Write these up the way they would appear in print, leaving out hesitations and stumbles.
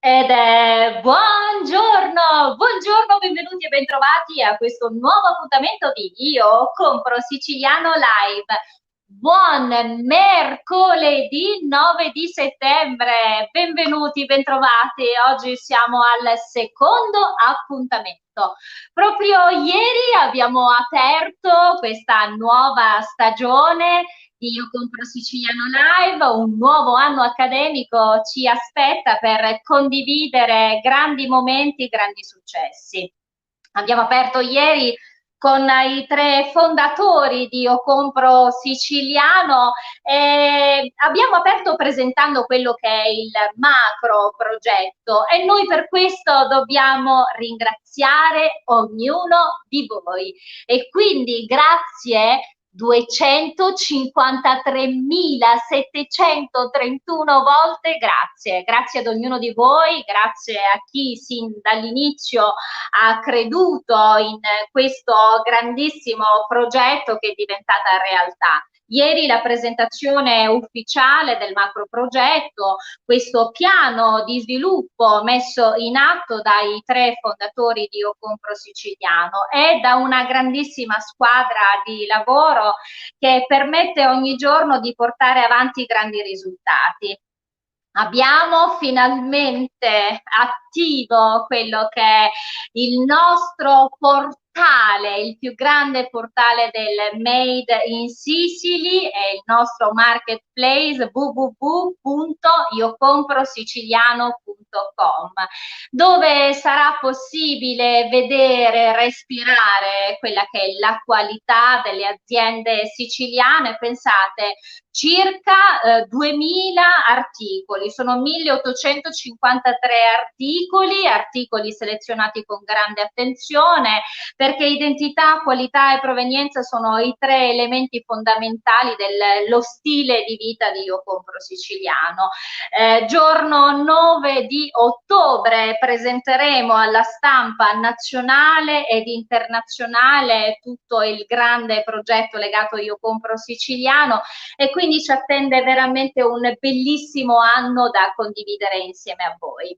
Buongiorno, benvenuti e bentrovati a questo nuovo appuntamento di Io Compro Siciliano Live. Buon mercoledì 9 di settembre, benvenuti, bentrovati. Oggi siamo al secondo appuntamento. Proprio ieri abbiamo aperto questa nuova stagione di Io Compro Siciliano Live, un nuovo anno accademico ci aspetta per condividere grandi momenti, grandi successi. Abbiamo aperto ieri con i tre fondatori di Io Compro Siciliano e abbiamo aperto presentando quello che è il macro progetto e noi per questo dobbiamo ringraziare ognuno di voi e quindi grazie 253.731 volte, grazie ad ognuno di voi, grazie a chi sin dall'inizio ha creduto in questo grandissimo progetto che è diventata realtà. Ieri la presentazione ufficiale del macro progetto, questo piano di sviluppo messo in atto dai tre fondatori di Io Compro Siciliano e da una grandissima squadra di lavoro che permette ogni giorno di portare avanti grandi risultati. Abbiamo finalmente attivo quello che è il nostro portale, il più grande portale del Made in Sicily, è il nostro marketplace www.iocomprosiciliano.com, dove sarà possibile vedere, respirare quella che è la qualità delle aziende siciliane. Pensate, circa 2000 articoli, sono 1853 articoli selezionati con grande attenzione perché identità, qualità e provenienza sono i tre elementi fondamentali dello stile di vita di Io Compro Siciliano. Giorno 9 di ottobre presenteremo alla stampa nazionale ed internazionale tutto il grande progetto legato a Io Compro Siciliano e quindi ci attende veramente un bellissimo anno da condividere insieme a voi.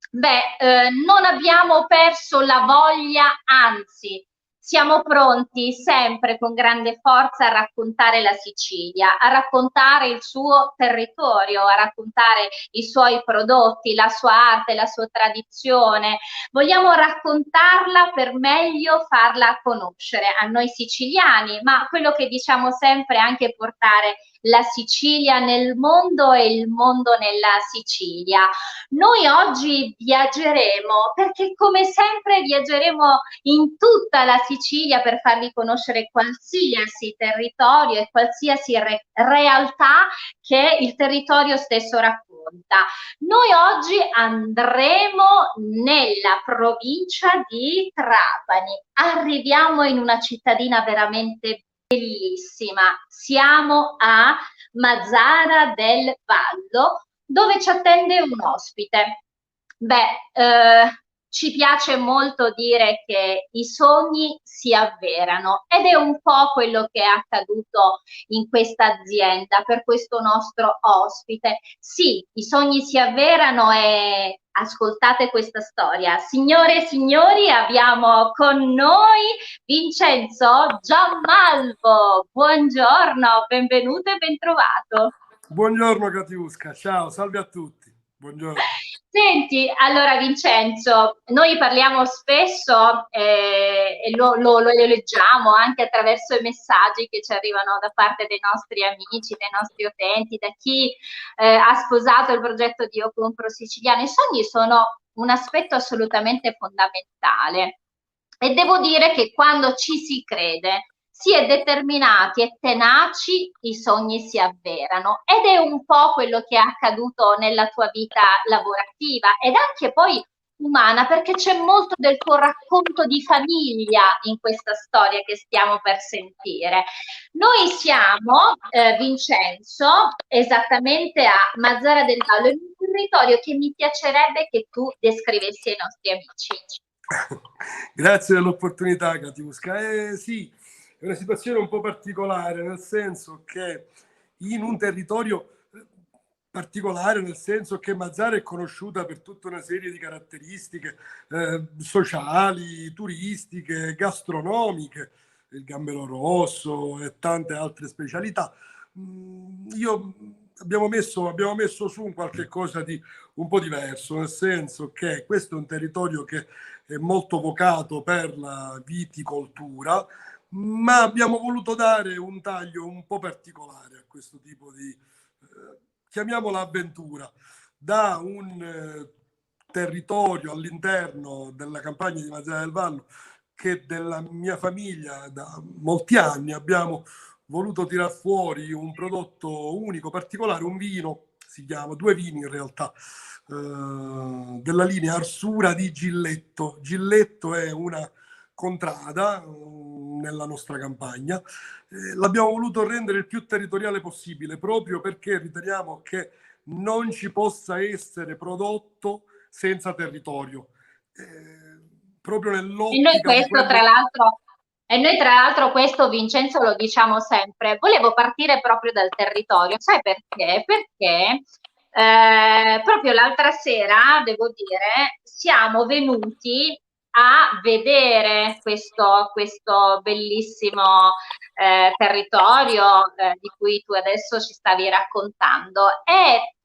Non abbiamo perso la voglia, anzi, siamo pronti sempre con grande forza a raccontare la Sicilia, a raccontare il suo territorio, a raccontare i suoi prodotti, la sua arte, la sua tradizione. Vogliamo raccontarla per meglio farla conoscere a noi siciliani, ma quello che diciamo sempre è anche portare la Sicilia nel mondo e il mondo nella Sicilia. Noi oggi viaggeremo perché come sempre viaggeremo in tutta la Sicilia per farvi conoscere qualsiasi territorio e qualsiasi realtà che il territorio stesso racconta. Noi oggi andremo nella provincia di Trapani. Arriviamo in una cittadina veramente bellissima. Siamo a Mazara del Vallo, dove ci attende un ospite. Ci piace molto dire che i sogni si avverano ed è un po' quello che è accaduto in questa azienda per questo nostro ospite. Sì, i sogni si avverano e ascoltate questa storia. Signore e signori, abbiamo con noi Vincenzo Giammalvo. Buongiorno, benvenuto e bentrovato. Buongiorno Katiuska, ciao, salve a tutti. Buongiorno. Senti, allora Vincenzo, noi parliamo spesso e lo leggiamo anche attraverso i messaggi che ci arrivano da parte dei nostri amici, dei nostri utenti, da chi ha sposato il progetto di Io Compro Siciliano. I sogni sono un aspetto assolutamente fondamentale e devo dire che quando ci si crede, si è determinati e tenaci, i sogni si avverano ed è un po' quello che è accaduto nella tua vita lavorativa ed anche poi umana, perché c'è molto del tuo racconto di famiglia in questa storia che stiamo per sentire. Noi siamo, Vincenzo, esattamente a Mazara del Vallo, in un territorio che mi piacerebbe che tu descrivessi ai nostri amici. Grazie dell'opportunità, Katiuska. Sì, è una situazione un po' particolare, nel senso che in un territorio particolare nel senso che Mazara è conosciuta per tutta una serie di caratteristiche sociali, turistiche, gastronomiche, il gambero rosso e tante altre specialità. Abbiamo messo su un qualche cosa di un po' diverso, nel senso che questo è un territorio che è molto vocato per la viticoltura, ma abbiamo voluto dare un taglio un po' particolare a questo tipo di, chiamiamola avventura, da un territorio all'interno della campagna di Mazara del Vallo che della mia famiglia da molti anni abbiamo voluto tirar fuori un prodotto unico, particolare, un vino, si chiama, due vini in realtà, della linea Arsura di Gilletto. Gilletto è una contrada nella nostra campagna. L'abbiamo voluto rendere il più territoriale possibile, proprio perché riteniamo che non ci possa essere prodotto senza territorio. Proprio nell'ottica di quello... E noi tra l'altro questo, Vincenzo, lo diciamo sempre. Volevo partire proprio dal territorio, sai perché? Perché proprio l'altra sera, devo dire, siamo venuti a vedere questo bellissimo territorio di cui tu adesso ci stavi raccontando e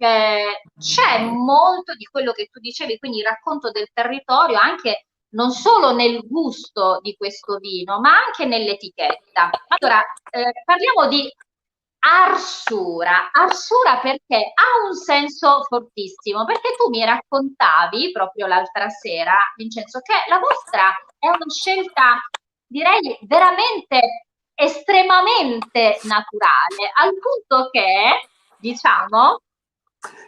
c'è molto di quello che tu dicevi, quindi il racconto del territorio anche non solo nel gusto di questo vino, ma anche nell'etichetta. Allora, parliamo di Arsura. Arsura perché ha un senso fortissimo, perché tu mi raccontavi proprio l'altra sera, Vincenzo, che la vostra è una scelta, direi, veramente estremamente naturale, al punto che, diciamo...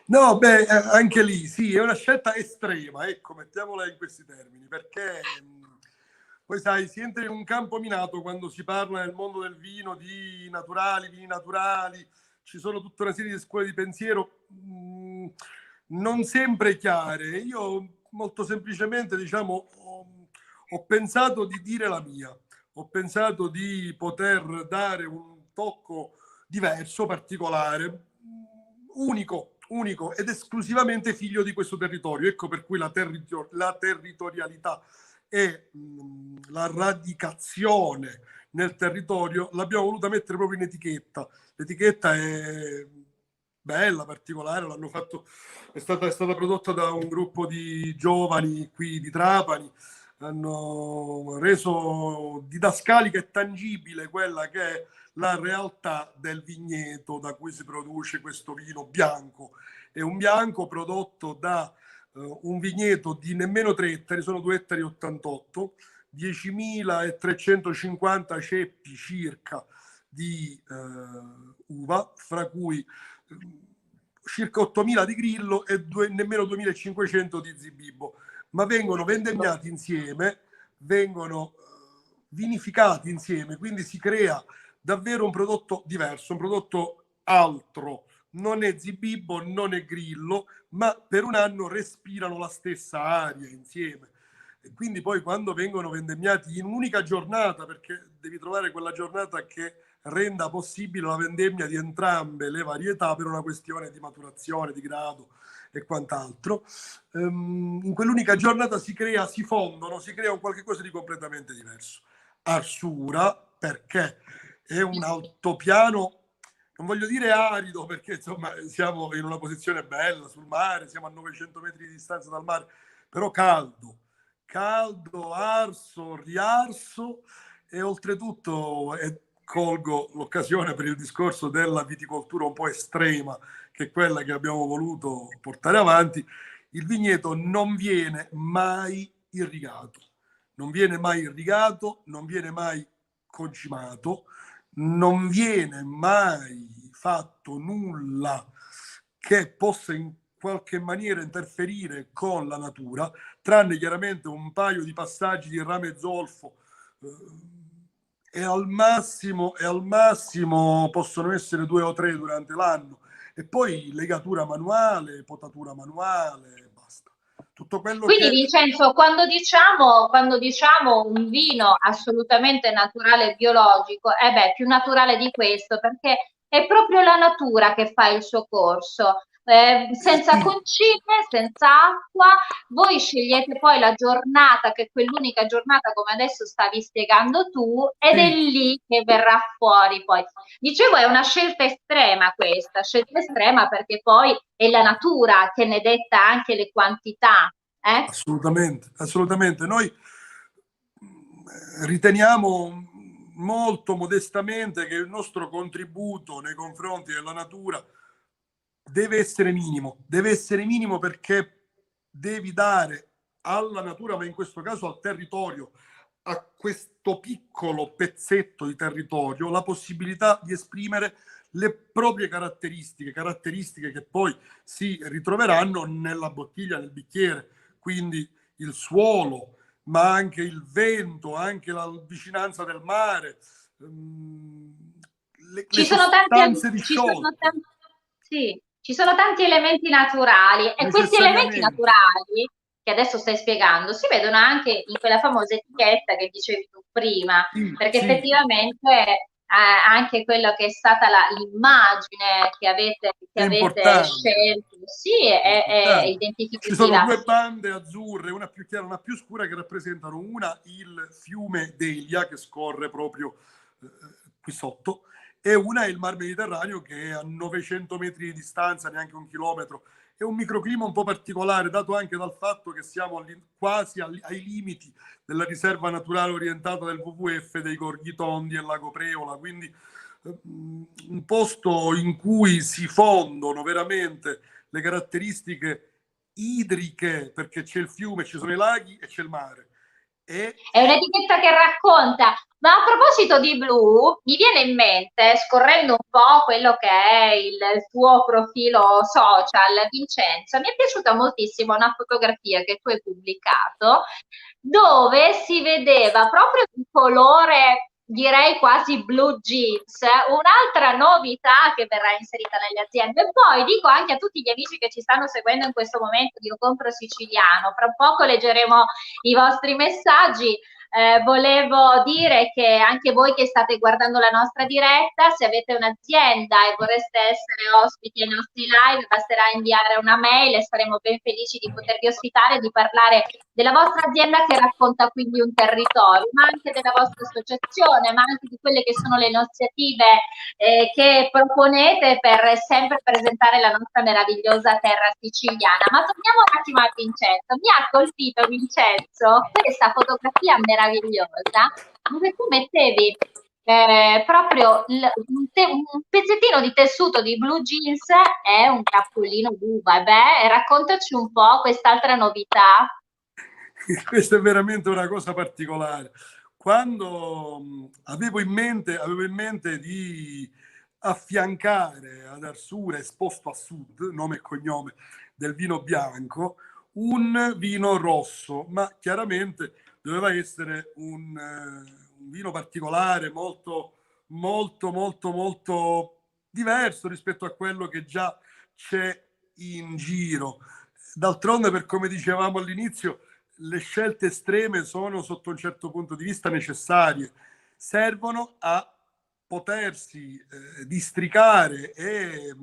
No, beh, anche lì sì, è una scelta estrema, ecco, mettiamola in questi termini, perché poi sai, si entra in un campo minato quando si parla nel mondo del vino di naturali, vini naturali, ci sono tutta una serie di scuole di pensiero non sempre chiare. Io molto semplicemente, diciamo, ho pensato di dire la mia, ho pensato di poter dare un tocco diverso, particolare, unico ed esclusivamente figlio di questo territorio. Ecco per cui la territorialità e la radicazione nel territorio l'abbiamo voluta mettere proprio in etichetta. L'etichetta è bella, particolare, l'hanno fatto, è stata prodotta da un gruppo di giovani qui di Trapani, hanno reso didascalica e tangibile quella che è la realtà del vigneto da cui si produce questo vino bianco. È un bianco prodotto da un vigneto di nemmeno 3 ettari, sono 2 ettari 88, 10.350 ceppi circa di uva, fra cui circa 8.000 di Grillo e nemmeno 2.500 di Zibibbo, ma vengono vendemmiati insieme, vengono vinificati insieme, quindi si crea davvero un prodotto diverso, un prodotto altro. Non è Zibibbo, non è Grillo, ma per un anno respirano la stessa aria insieme. E quindi poi quando vengono vendemmiati in un'unica giornata, perché devi trovare quella giornata che renda possibile la vendemmia di entrambe le varietà per una questione di maturazione, di grado e quant'altro, in quell'unica giornata si fondono, si crea un qualche cosa di completamente diverso. Arsura, perché è un altopiano, non voglio dire arido, perché insomma siamo in una posizione bella sul mare, siamo a 900 metri di distanza dal mare, però caldo, arso, riarso, e oltretutto colgo l'occasione per il discorso della viticoltura un po' estrema, che è quella che abbiamo voluto portare avanti. Il vigneto non viene mai irrigato, non viene mai concimato, non viene mai fatto nulla che possa in qualche maniera interferire con la natura, tranne chiaramente un paio di passaggi di rame zolfo, e al massimo possono essere 2 o 3 durante l'anno, e poi legatura manuale, potatura manuale, basta. Tutto quello Quindi che... Vincenzo, quando diciamo un vino assolutamente naturale e biologico, più naturale di questo, perché è proprio la natura che fa il suo corso. senza sì, concime, senza acqua. Voi scegliete poi la giornata, che è quell'unica giornata, come adesso stavi spiegando tu, ed è sì, lì che verrà fuori poi. Dicevo, è una scelta estrema questa, scelta estrema perché poi è la natura che ne detta anche le quantità. assolutamente, assolutamente. Noi riteniamo molto modestamente che il nostro contributo nei confronti della natura deve essere minimo perché devi dare alla natura, ma in questo caso al territorio, a questo piccolo pezzetto di territorio, la possibilità di esprimere le proprie caratteristiche, caratteristiche che poi si ritroveranno nella bottiglia, nel bicchiere, quindi il suolo, ma anche il vento, anche la vicinanza del mare, le Ci sono tanti, sostanze ci sono disciolte, tanti, sì, ci sono tanti elementi naturali e questi elementi necessariamente. naturali che adesso stai spiegando si vedono anche in quella famosa etichetta che dicevi tu prima, Sì, perché sì, effettivamente anche quello che è stata l'immagine che è avete importante. scelto, sì, È è importante. Ci sono identificativa. due bande azzurre, una più chiara e una più scura, che rappresentano una il fiume Delia che scorre proprio eh, qui sotto, e una è il Mar Mediterraneo che è a 900 metri di distanza, neanche un chilometro. È un microclima un po' particolare, dato anche dal fatto che siamo quasi ai limiti della riserva naturale orientata del WWF dei Gorghi Tondi e Lago Preola, quindi un posto in cui si fondono veramente le caratteristiche idriche, perché c'è il fiume, ci sono i laghi e c'è il mare. E È un'etichetta che racconta, ma a proposito di blu, mi viene in mente, scorrendo un po' quello che è il tuo profilo social, Vincenzo, mi è piaciuta moltissimo una fotografia che tu hai pubblicato dove si vedeva proprio il colore, direi quasi blue jeans, un'altra novità che verrà inserita nelle aziende. E poi dico anche a tutti gli amici che ci stanno seguendo in questo momento di Io Compro Siciliano, fra poco leggeremo i vostri messaggi. Volevo dire che anche voi che state guardando la nostra diretta, se avete un'azienda e vorreste essere ospiti ai nostri live, basterà inviare una mail e saremo ben felici di potervi ospitare e di parlare della vostra azienda che racconta quindi un territorio, ma anche della vostra associazione, ma anche di quelle che sono le iniziative che proponete per sempre presentare la nostra meravigliosa terra siciliana. Ma torniamo un attimo a Vincenzo. Mi ha colpito, Vincenzo, questa fotografia meravigliosa dove tu mettevi proprio un pezzettino di tessuto di blue jeans e un cappellino d'uva. Beh, raccontaci un po' quest'altra novità. questa è veramente una cosa particolare. Quando avevo in mente di affiancare ad Arsura, esposto a sud, nome e cognome del vino bianco, un vino rosso, ma chiaramente doveva essere un vino particolare, molto, molto, molto, molto diverso rispetto a quello che già c'è in giro. D'altronde, per come dicevamo all'inizio, le scelte estreme sono sotto un certo punto di vista necessarie, servono a potersi districare e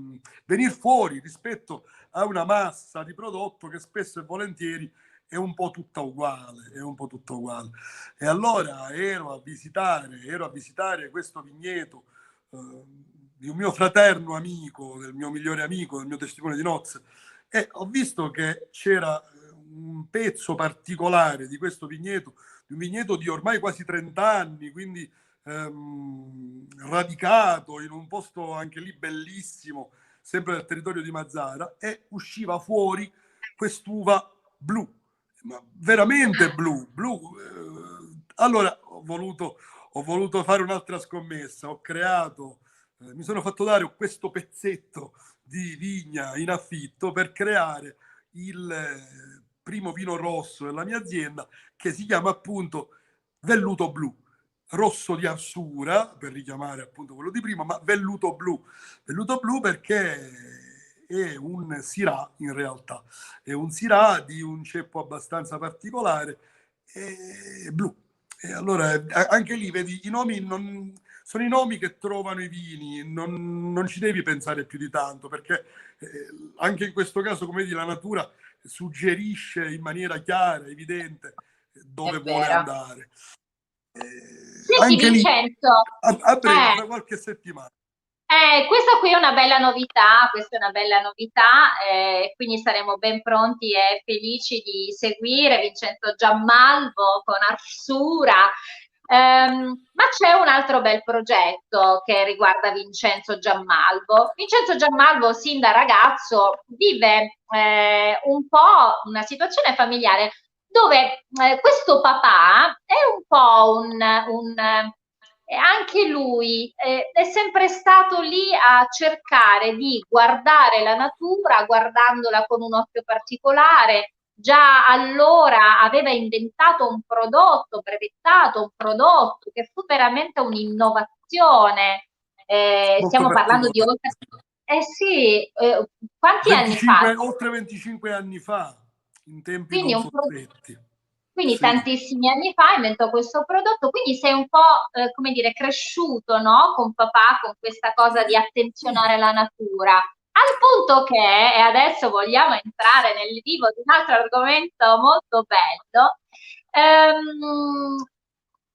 venire fuori rispetto a una massa di prodotto che spesso e volentieri è un po' tutta uguale, è un po' tutta uguale. E allora ero a visitare questo vigneto di un mio fraterno amico, del mio migliore amico, del mio testimone di nozze, e ho visto che c'era un pezzo particolare di questo vigneto, di un vigneto di ormai quasi 30 anni, quindi radicato in un posto anche lì bellissimo, sempre nel territorio di Mazzara, e usciva fuori quest'uva blu, ma veramente blu, blu. Allora ho voluto fare un'altra scommessa, ho creato, mi sono fatto dare questo pezzetto di vigna in affitto per creare il primo vino rosso della mia azienda, che si chiama appunto Velluto Blu. Rosso di Arsura, per richiamare appunto quello di prima, ma Velluto Blu. Velluto Blu perché è un Syrah in realtà, è un Syrah di un ceppo abbastanza particolare, blu. E allora anche lì vedi, i nomi non sono i nomi che trovano i vini, non ci devi pensare più di tanto, perché anche in questo caso, come vedi, la natura suggerisce in maniera chiara, evidente, dove È vuole vero. andare. Senti Anche lì, Vincenzo, a breve, eh, fra qualche settimana. questa qui è una bella novità, questa è una bella novità, quindi saremo ben pronti e felici di seguire Vincenzo Giammalvo con Arsura. Ma c'è un altro bel progetto che riguarda Vincenzo Giammalvo. Vincenzo Giammalvo, sin da ragazzo, vive un po' una situazione familiare dove questo papà è un po' e anche lui è sempre stato lì a cercare di guardare la natura, guardandola con un occhio particolare. Già allora aveva inventato un prodotto, brevettato un prodotto che fu veramente un'innovazione. Molto Stiamo parlando di particolare. oltre... Eh sì, quanti anni fa? Oltre 25 anni fa, in tempi Quindi, non sospetti. quindi Sì. tantissimi anni fa inventò questo prodotto, quindi sei un po', come dire, cresciuto, no? Con papà, con questa cosa di attenzionare la natura. Al punto che, e adesso vogliamo entrare nel vivo di un altro argomento molto bello,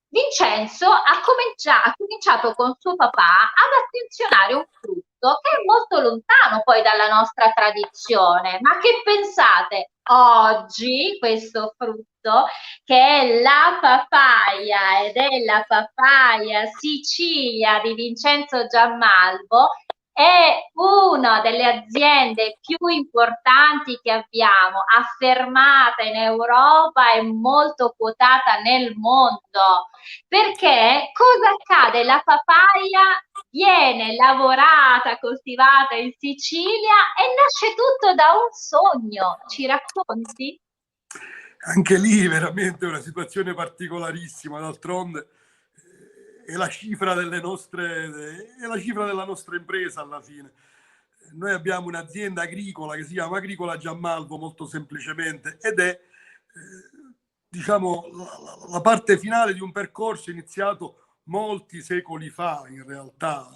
Vincenzo ha cominciato con suo papà ad attenzionare un frutto che è molto lontano poi dalla nostra tradizione. Ma che pensate? Oggi questo frutto, che è la papaya ed è la papaya Sicilia di Vincenzo Giammalvo, è una delle aziende più importanti che abbiamo, affermata in Europa e molto quotata nel mondo. Perché cosa accade? La papaya viene lavorata, coltivata in Sicilia e nasce tutto da un sogno. Ci racconti? Anche lì veramente una situazione particolarissima, d'altronde è la cifra delle nostre, è la cifra della nostra impresa alla fine. Noi abbiamo un'azienda agricola che si chiama Agricola Giammalvo, molto semplicemente, ed è diciamo la parte finale di un percorso iniziato molti secoli fa, in realtà.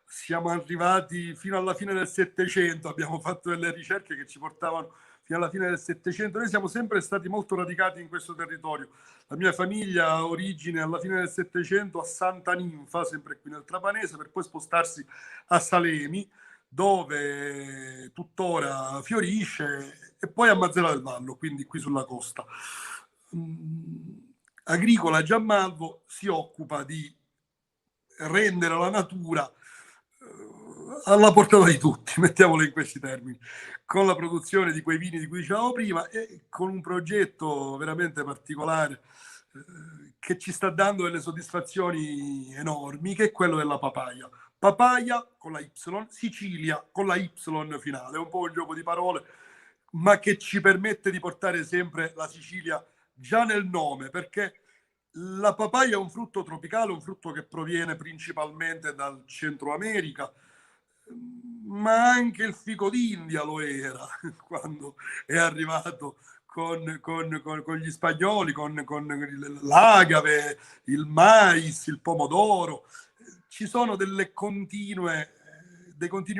Siamo arrivati fino alla fine del Settecento, abbiamo fatto delle ricerche che ci portavano fino alla fine del Settecento. Noi siamo sempre stati molto radicati in questo territorio. La mia famiglia ha origine alla fine del Settecento a Santa Ninfa, sempre qui nel Trapanese, per poi spostarsi a Salemi, dove tuttora fiorisce, e poi a Mazzela del Vallo, quindi qui sulla costa. Agricola Giammalvo si occupa di rendere la natura alla portata di tutti, mettiamolo in questi termini, con la produzione di quei vini di cui dicevamo prima e con un progetto veramente particolare che ci sta dando delle soddisfazioni enormi, che è quello della papaya. Papaya con la Y, Sicilia con la Y finale, è un po' un gioco di parole, ma che ci permette di portare sempre la Sicilia già nel nome, perché la papaya è un frutto tropicale, un frutto che proviene principalmente dal Centro America, ma anche il fico d'India lo era quando è arrivato con gli spagnoli, con l'agave, il mais, il pomodoro. Ci sono dei continui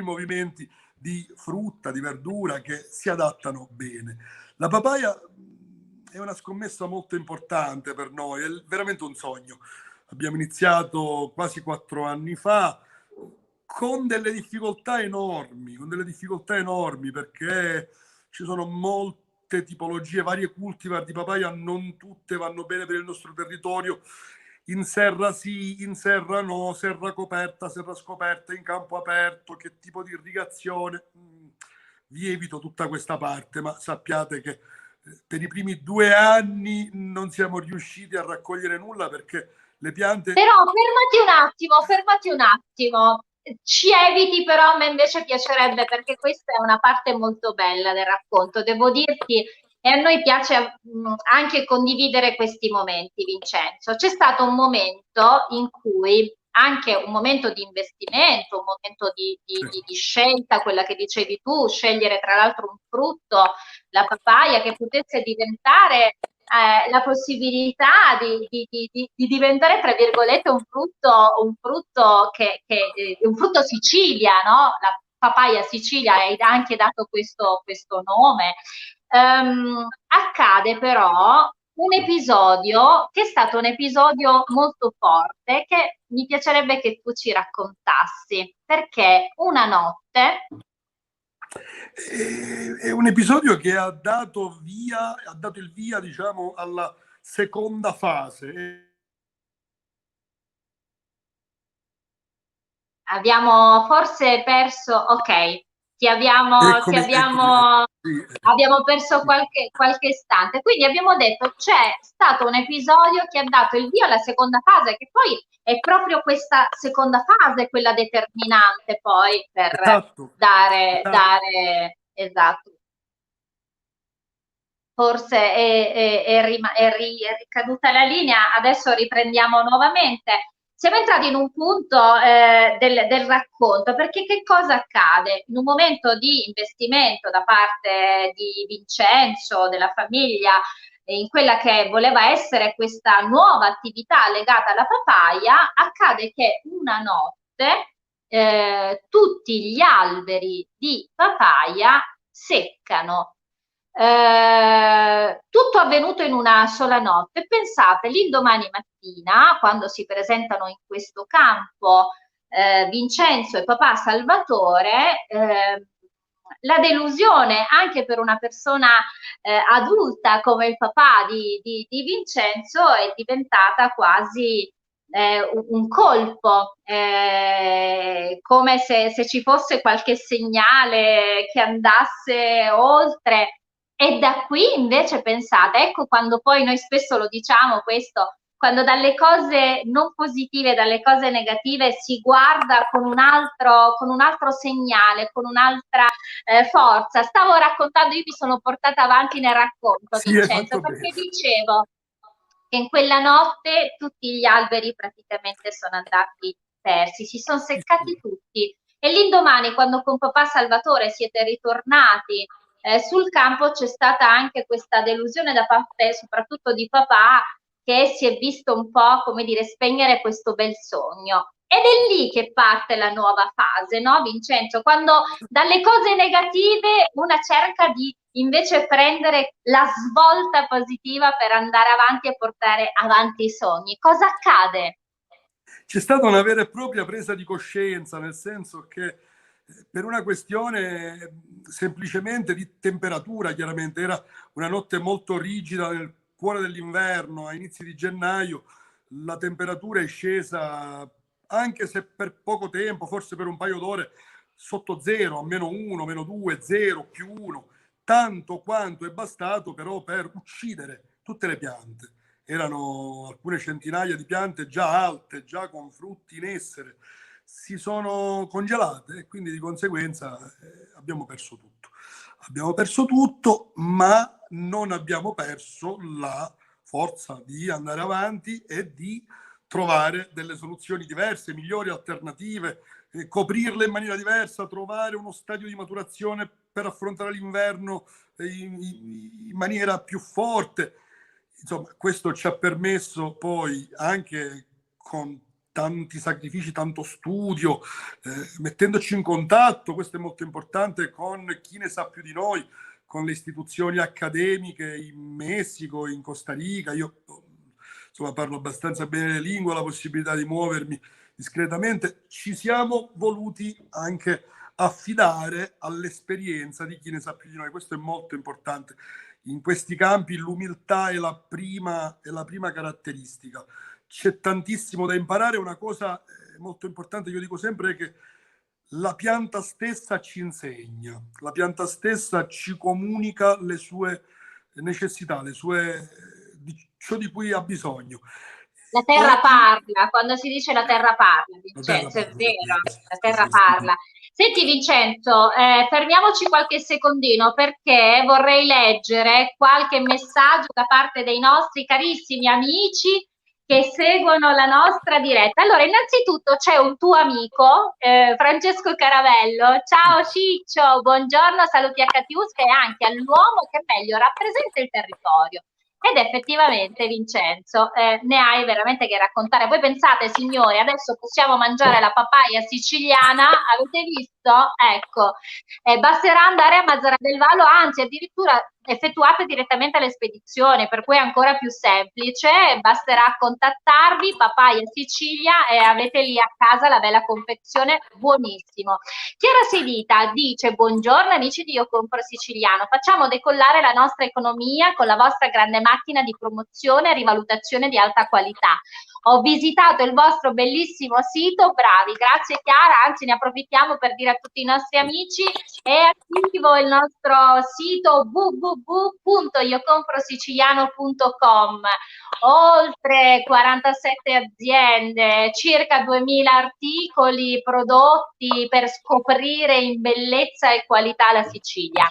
movimenti di frutta, di verdura che si adattano bene. La papaya è una scommessa molto importante per noi, è veramente un sogno. Abbiamo iniziato quasi 4 anni fa con delle difficoltà enormi, perché ci sono molte tipologie, varie cultivar di papaya, non tutte vanno bene per il nostro territorio. In serra sì, in serra no, serra coperta, serra scoperta, in campo aperto, che tipo di irrigazione. Vi evito tutta questa parte, ma sappiate che per i primi 2 anni non siamo riusciti a raccogliere nulla perché le piante... Però fermati un attimo. Ci eviti però, a me invece piacerebbe perché questa è una parte molto bella del racconto, devo dirti, e a noi piace anche condividere questi momenti, Vincenzo. C'è stato un momento in cui anche un momento di investimento, un momento di scelta, quella che dicevi tu, scegliere tra l'altro un frutto, la papaya, che potesse diventare la possibilità di diventare, tra virgolette, un frutto un frutto Sicilia, no? La papaya Sicilia hai anche dato questo nome. Accade però un episodio che è stato un episodio molto forte che mi piacerebbe che tu ci raccontassi, perché una notte è un episodio che ha dato il via, diciamo, alla seconda fase. abbiamo forse perso, ok, Eccomi, eccomi. Sì, abbiamo perso sì. qualche istante. Quindi abbiamo detto c'è stato un episodio che ha dato il via alla seconda fase, che poi è proprio questa seconda fase quella determinante poi per Esatto, esatto. dare, esatto. Forse è ricaduta la linea, adesso riprendiamo nuovamente. Siamo entrati in un punto del racconto, perché che cosa accade? In un momento di investimento da parte di Vincenzo, della famiglia, in quella che voleva essere questa nuova attività legata alla papaya, accade che una notte tutti gli alberi di papaya seccano. Tutto avvenuto in una sola notte. Pensate, l'indomani mattina, quando si presentano in questo campo Vincenzo e papà Salvatore, la delusione anche per una persona adulta come il papà di Vincenzo è diventata quasi un colpo, come se ci fosse qualche segnale che andasse oltre. E da qui invece pensate, ecco quando poi noi spesso lo diciamo questo, quando dalle cose non positive, dalle cose negative si guarda con un altro segnale, con un'altra forza. Stavo raccontando, io mi sono portata avanti nel racconto, Sì, hai Vincenzo, fatto bene. perché dicevo che in quella notte tutti gli alberi praticamente sono andati persi, si sono Sì, seccati sì. tutti. E l'indomani, quando con papà Salvatore siete ritornati sul campo, c'è stata anche questa delusione da parte soprattutto di papà, che si è visto un po', come dire, spegnere questo bel sogno. Ed è lì che parte la nuova fase, no, Vincenzo? Quando dalle cose negative una cerca di invece prendere la svolta positiva per andare avanti e portare avanti i sogni. Cosa accade? C'è stata una vera e propria presa di coscienza, nel senso che per una questione semplicemente di temperatura, chiaramente era una notte molto rigida nel cuore dell'inverno, a inizi di gennaio, la temperatura è scesa, anche se per poco tempo, forse per un paio d'ore, sotto zero, a -1, -2, 0, +1, tanto quanto è bastato però per uccidere tutte le piante. Erano alcune centinaia di piante già alte, già con frutti in essere, si sono congelate e quindi di conseguenza abbiamo perso tutto. Abbiamo perso tutto, ma non abbiamo perso la forza di andare avanti e di trovare delle soluzioni diverse, migliori, alternative, coprirle in maniera diversa, trovare uno stadio di maturazione per affrontare l'inverno in maniera più forte. Insomma, questo ci ha permesso poi anche con tanti sacrifici, tanto studio, mettendoci in contatto, questo è molto importante, con chi ne sa più di noi, con le istituzioni accademiche in Messico, in Costa Rica. Io insomma parlo abbastanza bene le lingue, ho la possibilità di muovermi discretamente. Ci siamo voluti anche affidare all'esperienza di chi ne sa più di noi, questo è molto importante. In questi campi l'umiltà è la prima caratteristica. C'è tantissimo da imparare. Una cosa molto importante che io dico sempre è che la pianta stessa ci insegna, la pianta stessa ci comunica le sue necessità, ciò di cui ha bisogno. La terra Oggi parla, quando si dice la terra parla, la terra Vincenzo, è parla, vero, la sì, terra sì, sì. parla. Senti Vincenzo, fermiamoci qualche secondino perché vorrei leggere qualche messaggio da parte dei nostri carissimi amici che seguono la nostra diretta. Allora, innanzitutto c'è un tuo amico, Francesco Caravello. Ciao Ciccio, buongiorno, saluti a Catiusca e anche all'uomo che meglio rappresenta il territorio. Ed effettivamente, Vincenzo, ne hai veramente che raccontare. Voi pensate, signori, adesso possiamo mangiare la papaya siciliana, avete visto? Ecco, basterà andare a Mazara del Vallo, anzi addirittura effettuate direttamente le spedizioni, per cui è ancora più semplice, basterà contattarvi, Papaya Sicilia, e avete lì a casa la bella confezione, buonissimo. Chiara Sedita dice: buongiorno amici di Io Compro Siciliano, facciamo decollare la nostra economia con la vostra grande macchina di promozione e rivalutazione di alta qualità. Ho visitato il vostro bellissimo sito, bravi, grazie Chiara, anzi ne approfittiamo per dire a tutti i nostri amici: è attivo il nostro sito www.iocomprosiciliano.com, oltre 47 aziende, circa 2000 articoli, prodotti per scoprire in bellezza e qualità la Sicilia.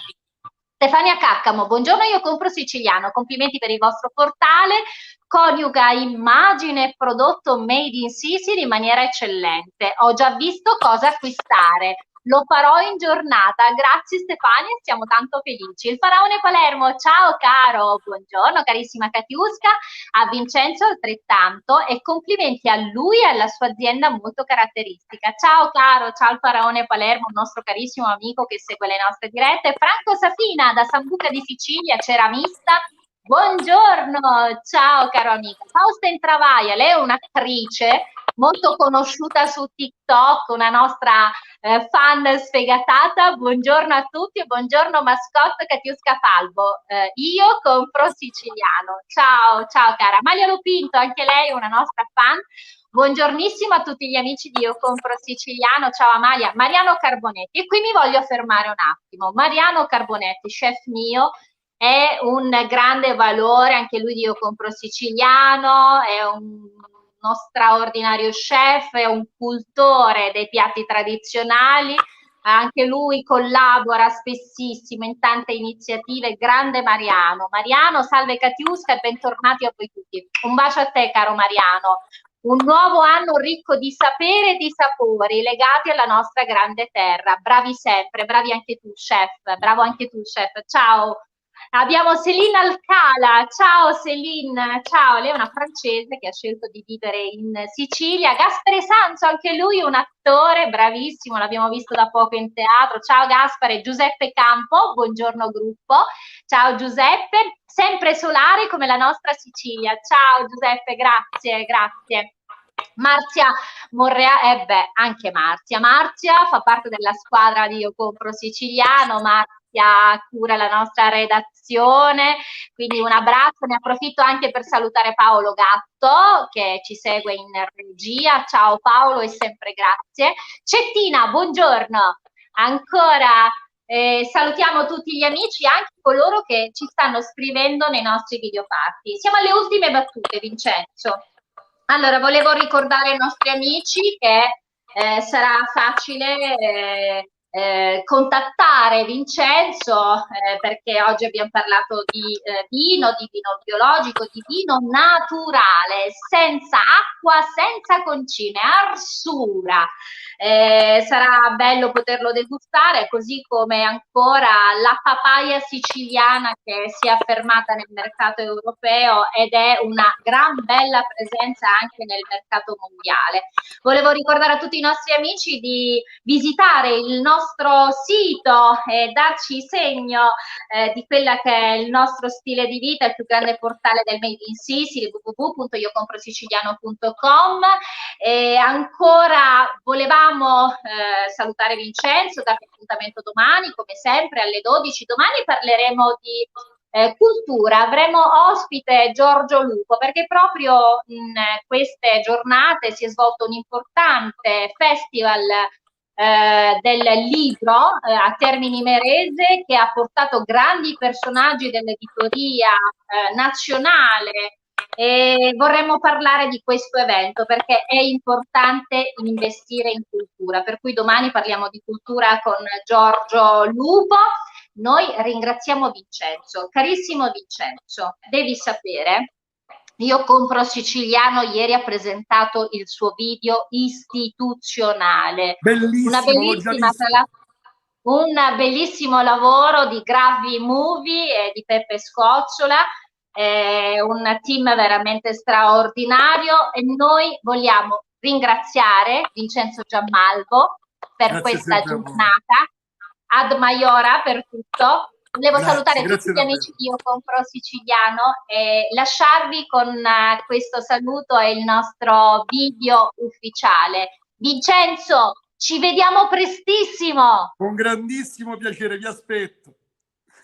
Stefania Caccamo, buongiorno, Io Compro Siciliano, complimenti per il vostro portale, coniuga immagine e prodotto made in Sicily in maniera eccellente. Ho già visto cosa acquistare, lo farò in giornata. Grazie Stefania, siamo tanto felici. Il Faraone Palermo, ciao caro, buongiorno carissima Katiuska, a Vincenzo altrettanto, e complimenti a lui e alla sua azienda molto caratteristica. Ciao caro, ciao il Faraone Palermo, un nostro carissimo amico che segue le nostre dirette. Franco Safina da Sambuca di Sicilia, ceramista. Buongiorno, ciao caro amico. Fausta Intravaia, lei è un'attrice molto conosciuta su TikTok, una nostra fan sfegatata. Buongiorno a tutti e buongiorno mascotte Katiuska Falbo. Io compro siciliano. Ciao, ciao cara. Malia Lupinto, anche lei una nostra fan. Buongiornissimo a tutti gli amici di Io Compro Siciliano. Ciao Amalia. Mariano Carbonetti. E qui mi voglio fermare un attimo. Mariano Carbonetti, chef mio, è un grande valore, anche lui di Io Compro Siciliano, è uno straordinario chef, è un cultore dei piatti tradizionali, anche lui collabora spessissimo in tante iniziative. Grande Mariano. Mariano, salve Katiuska e bentornati a voi tutti. Un bacio a te caro Mariano. Un nuovo anno ricco di sapere e di sapori legati alla nostra grande terra. Bravi sempre, bravi anche tu chef, bravo anche tu chef. Ciao. Abbiamo Céline Alcala, ciao Céline, ciao, lei è una francese che ha scelto di vivere in Sicilia. Gaspare Sanzo, anche lui un attore bravissimo, l'abbiamo visto da poco in teatro. Ciao Gaspare. Giuseppe Campo, buongiorno gruppo, ciao Giuseppe, sempre solare come la nostra Sicilia. Ciao Giuseppe, grazie, grazie. Marzia Morrea, anche Marzia fa parte della squadra di Io Compro Siciliano. Marzia cura la nostra redazione, quindi un abbraccio. Ne approfitto anche per salutare Paolo Gatto che ci segue in regia. Ciao Paolo e sempre grazie. Cettina, buongiorno ancora. Salutiamo tutti gli amici, anche coloro che ci stanno scrivendo nei nostri video party. Siamo alle ultime battute, Vincenzo. Allora, volevo ricordare ai nostri amici che sarà facile contattare Vincenzo, perché oggi abbiamo parlato di vino biologico, di vino naturale, senza acqua, senza concime, arsura. Sarà bello poterlo degustare, così come ancora la papaya siciliana che si è affermata nel mercato europeo ed è una gran bella presenza anche nel mercato mondiale. Volevo ricordare a tutti i nostri amici di visitare il nostro sito e darci segno di quella che è il nostro stile di vita, il più grande portale del Made in Sicily, www.iocomprosiciliano.com. E ancora volevamo salutare Vincenzo, darvi appuntamento domani, come sempre alle 12. Domani parleremo di cultura, avremo ospite Giorgio Lupo, perché proprio in queste giornate si è svolto un importante festival del libro a Termini Imerese, che ha portato grandi personaggi dell'editoria nazionale, e vorremmo parlare di questo evento perché è importante investire in cultura, per cui domani parliamo di cultura con Giorgio Lupo. Noi ringraziamo Vincenzo. Carissimo Vincenzo, devi sapere, Io Compro Siciliano ieri ha presentato il suo video istituzionale. Bellissimo, un bellissimo lavoro di Gravi Movie e di Peppe Scocciola. è un team veramente straordinario e noi vogliamo ringraziare Vincenzo Giammalvo per Grazie questa sempre a voi. giornata, Ad Maiora per tutto. Volevo Grazie, salutare tutti grazie gli amici davvero. di Io Compro Siciliano e lasciarvi con questo saluto e il nostro video ufficiale. Vincenzo, ci vediamo prestissimo! Con grandissimo piacere, vi aspetto.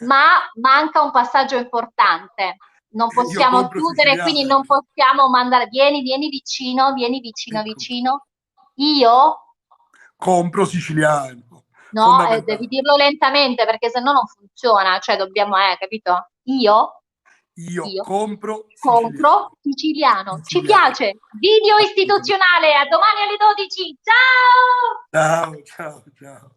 Ma manca un passaggio importante. Non Io possiamo compro chiudere, quindi siciliano. non possiamo mandare. Vieni vicino, vieni vicino, Ecco, vicino. Io? compro siciliano, No, devi fondamentale. dirlo lentamente perché sennò non funziona. Cioè, dobbiamo, capito? Io? Io Io compro siciliano. compro siciliano. Ci Siciliano. piace. Video Assolutamente. istituzionale. A domani alle 12. Ciao! Ciao, ciao, ciao.